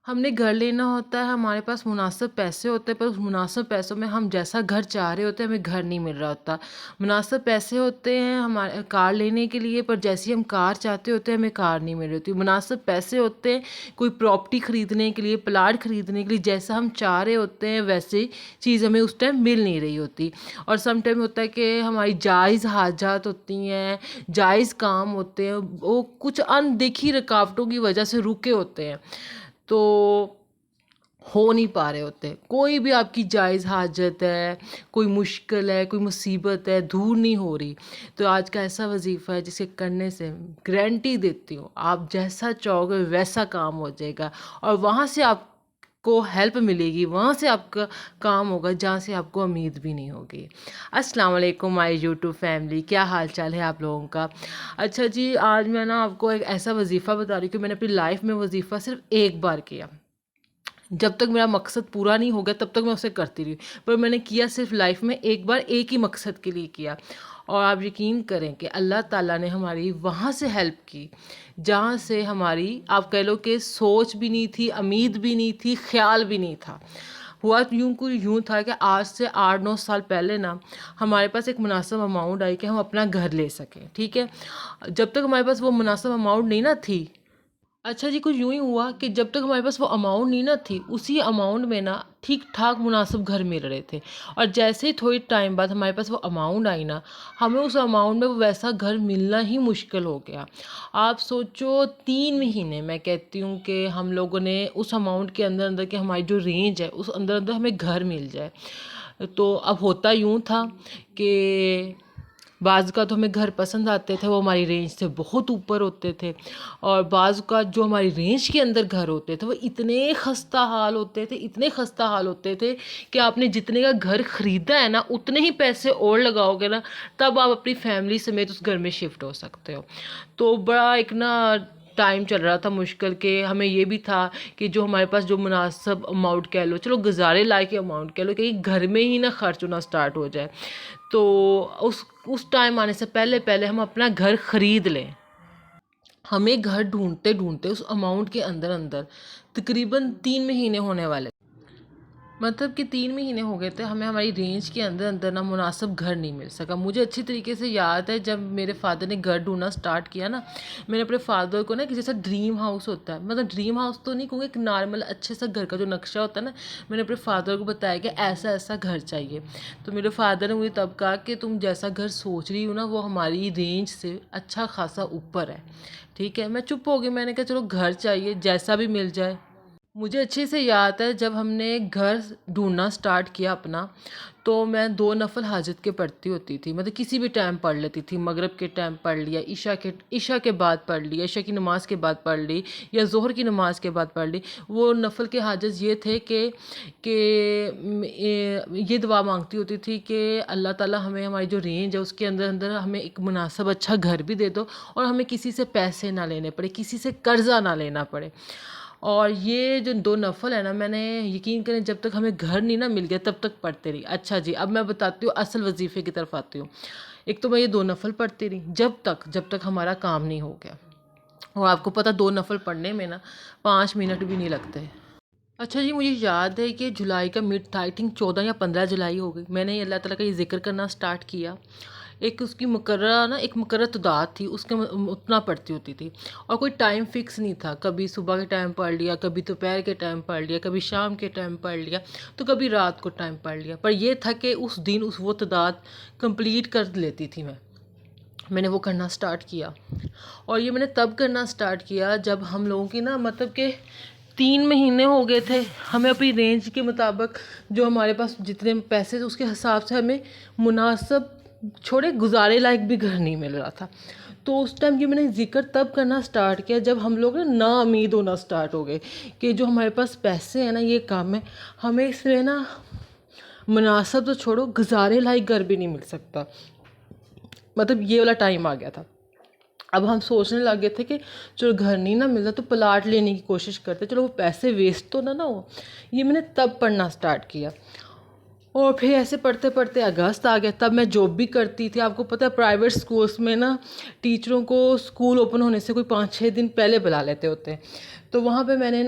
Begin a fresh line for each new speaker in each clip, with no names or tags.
ہم نے گھر لینا ہوتا ہے، ہمارے پاس مناسب پیسے ہوتے ہیں، پر اس مناسب پیسوں میں ہم جیسا گھر چاہ رہے ہوتے ہیں ہمیں گھر نہیں مل رہا ہوتا۔ مناسب پیسے ہوتے ہیں ہمارے کار لینے کے لیے، پر جیسی ہم کار چاہتے ہوتے ہیں ہمیں کار نہیں مل رہی ہوتی۔ مناسب پیسے ہوتے ہیں کوئی پراپرٹی خریدنے کے لیے، پلاٹ خریدنے کے لیے، جیسا ہم چاہ رہے ہوتے ہیں ویسی چیز ہمیں اس ٹائم مل نہیں رہی ہوتی۔ اور سم ٹائم ہوتا ہے کہ ہماری جائز حاجات ہوتی ہیں، جائز کام ہوتے ہیں، وہ کچھ اندیکھی رکاوٹوں کی وجہ سے رکے ہوتے ہیں، تو ہو نہیں پا رہے ہوتے۔ کوئی بھی آپ کی جائز حاجت ہے، کوئی مشکل ہے، کوئی مصیبت ہے، دور نہیں ہو رہی، تو آج کا ایسا وظیفہ ہے جسے کرنے سے گارنٹی دیتی ہوں آپ جیسا چاہو گے ویسا کام ہو جائے گا، اور وہاں سے آپ کو ہیلپ ملے گی، وہاں سے آپ کا کام ہوگا جہاں سے آپ کو امید بھی نہیں ہوگی۔ السلام علیکم مائی یوٹیوب فیملی، کیا حال چال ہے آپ لوگوں کا؟ اچھا جی، آج میں آپ کو ایک ایسا وظیفہ بتا رہی ہوں کہ میں نے اپنی لائف میں وظیفہ صرف ایک بار کیا۔ جب تک میرا مقصد پورا نہیں ہو گیا تب تک میں اسے کرتی رہی، پر میں نے کیا صرف لائف میں ایک بار، ایک ہی مقصد کے لیے کیا۔ اور آپ یقین کریں کہ اللہ تعالیٰ نے ہماری وہاں سے ہیلپ کی جہاں سے ہماری آپ کہہ لو کہ سوچ بھی نہیں تھی، امید بھی نہیں تھی، خیال بھی نہیں تھا۔ ہوا یوں تھا کہ آج سے 8-9 سال پہلے ہمارے پاس ایک مناسب اماؤنٹ آئی کہ ہم اپنا گھر لے سکیں، ٹھیک ہے۔ جب تک ہمارے پاس وہ مناسب اماؤنٹ نہیں تھی، اچھا جی، کچھ یوں ہی ہوا کہ جب تک ہمارے پاس وہ اماؤنٹ نہیں تھی، اسی اماؤنٹ میں ٹھیک ٹھاک مناسب گھر مل رہے تھے، اور جیسے ہی تھوڑی ٹائم بعد ہمارے پاس وہ اماؤنٹ آئی ہمیں اس اماؤنٹ میں وہ ویسا گھر ملنا ہی مشکل ہو گیا۔ آپ سوچو 3 مہینے میں کہتی ہوں کہ ہم لوگوں نے اس اماؤنٹ کے اندر کہ ہماری جو رینج ہے اس اندر ہمیں گھر مل جائے۔ تو اب ہوتا یوں تھا کہ بعض کا تو ہمیں گھر پسند آتے تھے، وہ ہماری رینج سے بہت اوپر ہوتے تھے، اور بعض کا جو ہماری رینج کے اندر گھر ہوتے تھے وہ اتنے خستہ حال ہوتے تھے، اتنے خستہ حال ہوتے تھے کہ آپ نے جتنے کا گھر خریدا ہے اتنے ہی پیسے اور لگاؤ گے تب آپ اپنی فیملی سمیت اس گھر میں شفٹ ہو سکتے ہو۔ تو بڑا ایک ٹائم چل رہا تھا مشکل، کہ ہمیں یہ بھی تھا کہ جو ہمارے پاس جو مناسب اماؤنٹ کہہ لو، چلو گزارے لائق اماؤنٹ کہہ لو، کہ گھر میں ہی خرچ ہونا سٹارٹ ہو جائے، تو اس ٹائم آنے سے پہلے ہم اپنا گھر خرید لیں۔ ہمیں گھر ڈھونڈتے ڈھونڈتے اس اماؤنٹ کے اندر تقریباً 3 مہینے ہونے والے، مطلب کہ 3 مہینے ہو گئے تھے، ہمیں ہماری رینج کے اندر مناسب گھر نہیں مل سکا۔ مجھے اچھی طریقے سے یاد ہے جب میرے فادر نے گھر ڈھونڈنا سٹارٹ کیا میں نے اپنے فادر کو کہ جیسا ڈریم ہاؤس ہوتا ہے، مطلب ڈریم ہاؤس تو نہیں کہوں گا، ایک نارمل اچھے سا گھر کا جو نقشہ ہوتا ہے میں نے اپنے فادر کو بتایا کہ ایسا ایسا گھر چاہیے۔ تو میرے فادر نے مجھے تب کہا کہ تم جیسا گھر سوچ رہی ہو وہ ہماری رینج سے اچھا خاصا اوپر ہے، ٹھیک ہے۔ میں چپ ہو گئی، میں نے کہا چلو گھر چاہیے جیسا بھی مل جائے۔ مجھے اچھے سے یاد ہے جب ہم نے گھر ڈھونڈنا سٹارٹ کیا اپنا، تو میں 2 نفل حاجت کے پڑھتی ہوتی تھی، مطلب کسی بھی ٹائم پڑھ لیتی تھی، مغرب کے ٹائم پڑھ لیا، عشاء کے بعد پڑھ لیا، عشاء کی نماز کے بعد پڑھ لی، یا ظہر کی نماز کے بعد پڑھ لی۔ وہ نفل کے حاجت یہ تھے کہ یہ دعا مانگتی ہوتی تھی کہ اللہ تعالیٰ ہمیں ہماری جو رینج ہے اس کے اندر ہمیں ایک مناسب اچھا گھر بھی دے دو، اور ہمیں کسی سے پیسے نہ لینے پڑے، کسی سے قرضہ نہ لینا پڑے۔ اور یہ جو 2 نفل ہے میں نے یقین کریں جب تک ہمیں گھر نہیں مل گیا تب تک پڑھتے رہی۔ اچھا جی، اب میں بتاتی ہوں اصل وظیفے کی طرف آتی ہوں۔ ایک تو میں یہ 2 نفل پڑھتی رہی جب تک ہمارا کام نہیں ہو گیا، اور آپ کو پتہ 2 نفل پڑھنے میں 5 منٹ بھی نہیں لگتے۔ اچھا جی، مجھے یاد ہے کہ جولائی کا مڈ تھا، آئی تھنک 14 یا 15 جولائی ہو گئی، میں نے اللہ تعالیٰ کا یہ ذکر کرنا سٹارٹ کیا۔ ایک اس کی ایک مقررہ تعداد تھی، اس کے اتنا پڑھتی ہوتی تھی، اور کوئی ٹائم فکس نہیں تھا، کبھی صبح کے ٹائم پڑھ لیا، کبھی دوپہر کے ٹائم پڑھ لیا، کبھی شام کے ٹائم پڑھ لیا، تو کبھی رات کو ٹائم پڑھ لیا، پر یہ تھا کہ اس دن وہ تعداد کمپلیٹ کر لیتی تھی۔ میں نے وہ کرنا سٹارٹ کیا، اور یہ میں نے تب کرنا سٹارٹ کیا جب ہم لوگوں کی مطلب کہ 3 مہینے ہو گئے تھے، ہمیں اپنی رینج کے مطابق جو ہمارے پاس جتنے پیسے تھے اس کے حساب سے ہمیں مناسب چھوڑے گزارے لائق بھی گھر نہیں مل رہا تھا۔ تو اس ٹائم یہ میں نے ذکر تب کرنا سٹارٹ کیا جب ہم لوگ نا امید ہونا سٹارٹ ہو گئے کہ جو ہمارے پاس پیسے ہیں یہ کام ہے، ہمیں اس میں مناسب تو چھوڑو گزارے لائق گھر بھی نہیں مل سکتا، مطلب یہ والا ٹائم آ گیا تھا۔ اب ہم سوچنے لگے تھے کہ چلو گھر نہیں ملتا تو پلاٹ لینے کی کوشش کرتے، چلو وہ پیسے ویسٹ تو نہ ہو۔ یہ میں نے تب پڑھنا سٹارٹ کیا، اور پھر ایسے پڑھتے پڑھتے اگست آ گیا، تب میں جاب بھی کرتی تھی۔ آپ کو پتہ ہے پرائیویٹ سکولز میں ٹیچروں کو سکول اوپن ہونے سے کوئی 5-6 دن پہلے بلا لیتے ہوتے ہیں، تو وہاں پہ میں نے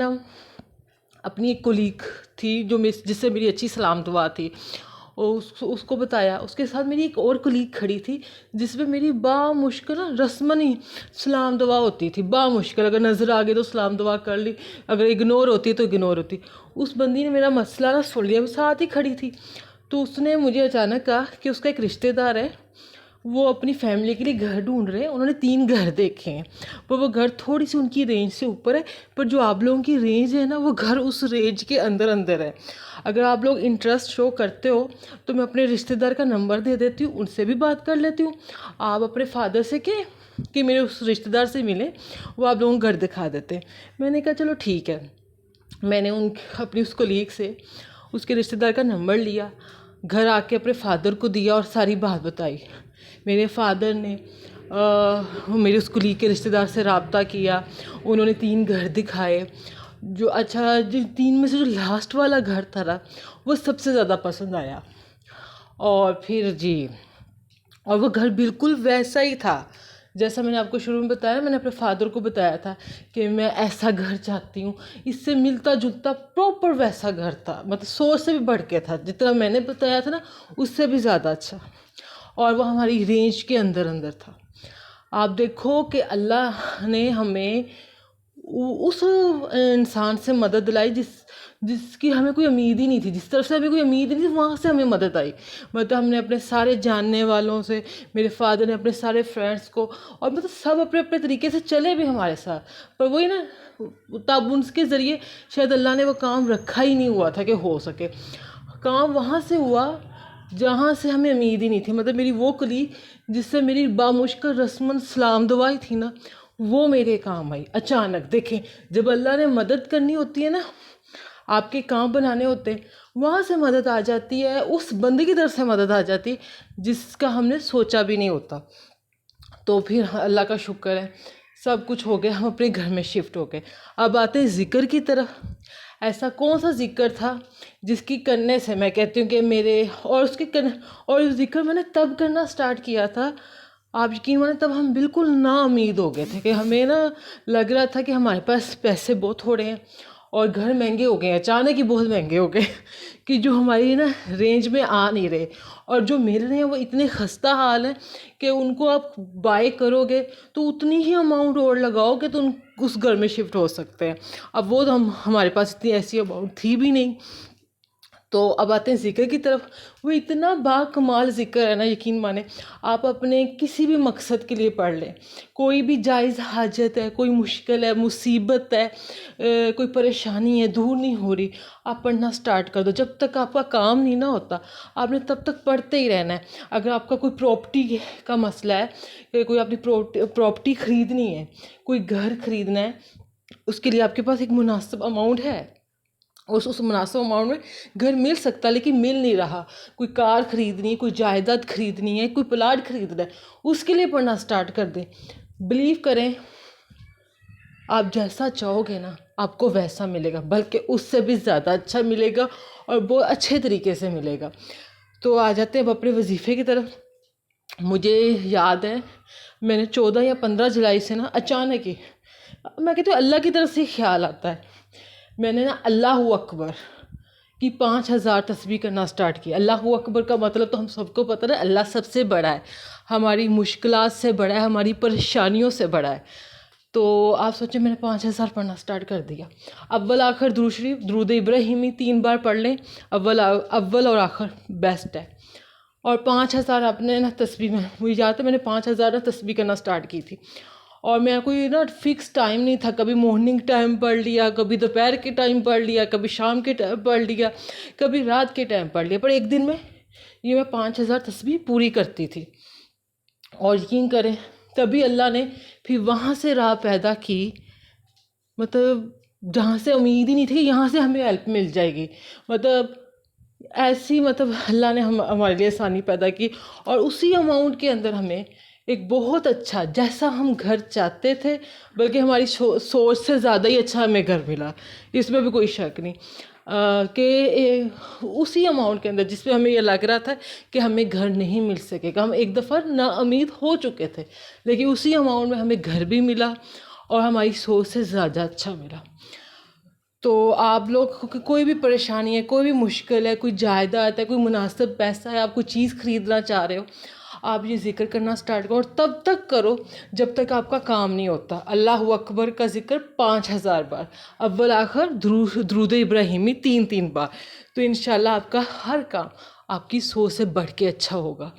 اپنی ایک کولیگ تھی جو جس سے میری اچھی سلام دعا تھی، اور اس کو بتایا. اس کے ساتھ میری ایک اور کولیگ کھڑی تھی جس پہ میری بامشکل رسمن ہی سلام دعا ہوتی تھی. بامشکل اگر نظر آ گئی تو سلام دعا کر لی، اگر اگنور ہوتی تو اگنور ہوتی. اس بندی نے میرا مسئلہ نہ سن لیا، وہ ساتھ ہی کھڑی تھی. تو اس نے مجھے اچانک کہا کہ اس کا ایک رشتہ دار ہے، وہ اپنی فیملی کے لیے گھر ڈھونڈ رہے ہیں، انہوں نے 3 گھر دیکھے ہیں، پر وہ گھر تھوڑی سی ان کی رینج سے اوپر ہے، پر جو آپ لوگوں کی رینج ہے نا وہ گھر اس رینج کے اندر اندر ہے. اگر آپ لوگ انٹرسٹ شو کرتے ہو تو میں اپنے رشتہ دار کا نمبر دے دیتی ہوں، ان سے بھی بات کر لیتی ہوں. آپ اپنے فادر سے کہ میرے اس رشتہ دار سے ملیں، وہ آپ لوگوں کو گھر دکھا دیتے ہیں. میں نے کہا چلو ٹھیک ہے. میں نے اپنی اس کولیگ سے اس کے رشتہ دار کا نمبر لیا، گھر آ کے اپنے فادر کو دیا اور ساری بات بتائی. میرے فادر نے میرے اس کولیگ کے رشتہ دار سے رابطہ کیا، انہوں نے 3 گھر دکھائے. جو 3 میں سے جو لاسٹ والا گھر تھا نا وہ سب سے زیادہ پسند آیا. اور پھر اور وہ گھر بالکل ویسا ہی تھا جیسا میں نے آپ کو شروع میں بتایا. میں نے اپنے فادر کو بتایا تھا کہ میں ایسا گھر چاہتی ہوں، اس سے ملتا جلتا پراپر ویسا گھر تھا، مطلب 100 سے بھی بڑھ کے تھا. جتنا میں نے بتایا تھا نا اس سے بھی زیادہ اچھا، اور وہ ہماری رینج کے اندر اندر تھا. آپ دیکھو کہ اللہ نے ہمیں اس انسان سے مدد دلائی جس کی ہمیں کوئی امید ہی نہیں تھی، جس طرف سے ہمیں کوئی امید نہیں تھی وہاں سے ہمیں مدد آئی. مطلب ہم نے اپنے سارے جاننے والوں سے، میرے فادر نے اپنے سارے فرینڈس کو، اور مطلب سب اپنے اپنے طریقے سے چلے بھی ہمارے ساتھ. پر وہی نا، تب ان کے ذریعے شاید اللہ نے وہ کام رکھا ہی نہیں ہوا تھا کہ ہو سکے. کام وہاں سے ہوا جہاں سے ہمیں امید ہی نہیں تھی. مطلب میری وہ کلیگ جس سے میری بامشکل رسماً سلام دعائی تھی نا، وہ میرے کام آئی اچانک. دیکھیں، جب اللہ نے مدد کرنی ہوتی ہے نا، آپ کے کام بنانے ہوتے ہیں، وہاں سے مدد آ جاتی ہے، اس بندے کی طرف سے مدد آ جاتی ہے جس کا ہم نے سوچا بھی نہیں ہوتا. تو پھر اللہ کا شکر ہے، سب کچھ ہو گیا، ہم اپنے گھر میں شفٹ ہو گئے. اب آتے ہیں ذکر کی طرف. ایسا کون سا ذکر تھا جس کی کرنے سے میں کہتی ہوں کہ اور ذکر میں نے تب کرنا سٹارٹ کیا تھا، آپ یقین مانیں، تب ہم بالکل نا امید ہو گئے تھے کہ ہمیں نا لگ رہا تھا کہ ہمارے پاس پیسے بہت تھوڑے ہیں اور گھر مہنگے ہو گئے ہیں، اچانک ہی بہت مہنگے ہو گئے کہ جو ہماری نا رینج میں آ نہیں رہے، اور جو مل رہے ہیں وہ اتنے خستہ حال ہیں کہ ان کو آپ بائی کرو گے تو اتنی ہی اماؤنٹ اور لگاؤ گے تو اس گھر میں شفٹ ہو سکتے ہیں. اب وہ تو ہمارے پاس اتنی ایسی اماؤنٹ تھی بھی نہیں. تو اب آتے ہیں ذکر کی طرف. وہ اتنا با کمال ذکر ہے نا، یقین مانیں، آپ اپنے کسی بھی مقصد کے لیے پڑھ لیں. کوئی بھی جائز حاجت ہے، کوئی مشکل ہے، مصیبت ہے، کوئی پریشانی ہے، دور نہیں ہو رہی، آپ پڑھنا سٹارٹ کر دو. جب تک آپ کا کام نہیں نہ ہوتا آپ نے تب تک پڑھتے ہی رہنا ہے. اگر آپ کا کوئی پراپرٹی کا مسئلہ ہے کہ کوئی اپنی پراپرٹی خریدنی ہے، کوئی گھر خریدنا ہے، اس کے لیے آپ کے پاس ایک مناسب اماؤنٹ ہے، اس مناسب اماؤنٹ میں گھر مل سکتا لیکن مل نہیں رہا. کوئی کار خریدنی ہے، کوئی جائیداد خریدنی ہے، کوئی پلاٹ خریدنا ہے، اس کے لیے پڑھنا سٹارٹ کر دیں. بلیو کریں، آپ جیسا چاہو گے نا آپ کو ویسا ملے گا، بلکہ اس سے بھی زیادہ اچھا ملے گا اور بہت اچھے طریقے سے ملے گا. تو آ جاتے ہیں اب اپنے وظیفے کی طرف. مجھے یاد ہے میں نے 14 یا 15 جولائی سے نا اچانک ہی، میں کہتی ہوں اللہ کی طرف سے خیال آتا ہے، میں نے نا اللہ اکبر کی 5000 تسبیح کرنا سٹارٹ کیا. اللہ اکبر کا مطلب تو ہم سب کو پتہ ہے، اللہ سب سے بڑا ہے، ہماری مشکلات سے بڑا ہے، ہماری پریشانیوں سے بڑا ہے. تو آپ سوچیں میں نے 5000 پڑھنا سٹارٹ کر دیا. اول آخر درود شریف، درود ابراہیمی 3 بار پڑھ لیں، اول اور آخر بیسٹ ہے. اور 5000 آپ نے نا تسبیح میں، مجھے یاد ہے میں نے 5000 نا تسبیح کرنا سٹارٹ کی تھی. اور میرا کوئی نا فکس ٹائم نہیں تھا، کبھی مارننگ ٹائم پڑھ لیا، کبھی دوپہر کے ٹائم پڑھ لیا، کبھی شام کے ٹائم پڑھ لیا، کبھی رات کے ٹائم پڑھ لیا، پر ایک دن میں یہ میں 5000 تسبیح پوری کرتی تھی. اور یقین کریں تبھی اللہ نے پھر وہاں سے راہ پیدا کی، مطلب جہاں سے امید ہی نہیں تھی کہ یہاں سے ہمیں ہیلپ مل جائے گی. مطلب ایسی اللہ نے ہمارے لیے آسانی پیدا کی، اور اسی اماؤنٹ کے اندر ہمیں ایک بہت اچھا، جیسا ہم گھر چاہتے تھے بلکہ ہماری سوچ سے زیادہ ہی اچھا ہمیں گھر ملا. اس میں بھی کوئی شک نہیں کہ اسی اماؤنٹ کے اندر جس پہ ہمیں یہ لگ رہا تھا کہ ہمیں گھر نہیں مل سکے گا، ہم ایک دفعہ نا امید ہو چکے تھے، لیکن اسی اماؤنٹ میں ہمیں گھر بھی ملا اور ہماری سوچ سے زیادہ اچھا ملا. تو آپ لوگ کو کوئی بھی پریشانی ہے، کوئی بھی مشکل ہے، کوئی جائیداد ہے، کوئی مناسب پیسہ ہے، آپ کوئی چیز خریدنا چاہ رہے ہو، آپ یہ ذکر کرنا سٹارٹ کرو، اور تب تک کرو جب تک آپ کا کام نہیں ہوتا۔ اللہ اکبر کا ذکر 5000 بار، اول آخر درود ابراہیمی 3 بار، تو انشاءاللہ آپ کا ہر کام آپ کی سوچ سے بڑھ کے اچھا ہوگا۔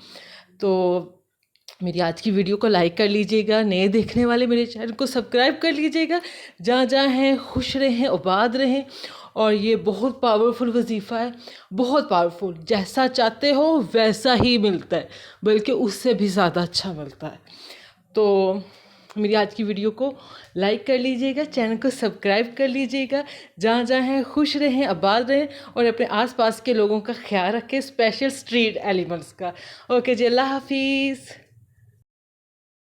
تو میری آج کی ویڈیو کو لائک کر لیجئے گا، نئے دیکھنے والے میرے چینل کو سبسکرائب کر لیجئے گا۔ جہاں جہاں ہیں خوش رہیں، آباد رہیں، اور یہ بہت پاورفل وظیفہ ہے، بہت پاورفل، جیسا چاہتے ہو ویسا ہی ملتا ہے، بلکہ اس سے بھی زیادہ اچھا ملتا ہے۔ تو میری آج کی ویڈیو کو لائک کر لیجئے گا، چینل کو سبسکرائب کر لیجئے گا۔ جہاں جہاں ہیں خوش رہیں، آباد رہیں، اور اپنے آس پاس کے لوگوں کا خیال رکھیں، اسپیشل اسٹریٹ ایلیمنٹس کا۔ اوکے جی، اللہ حافظ۔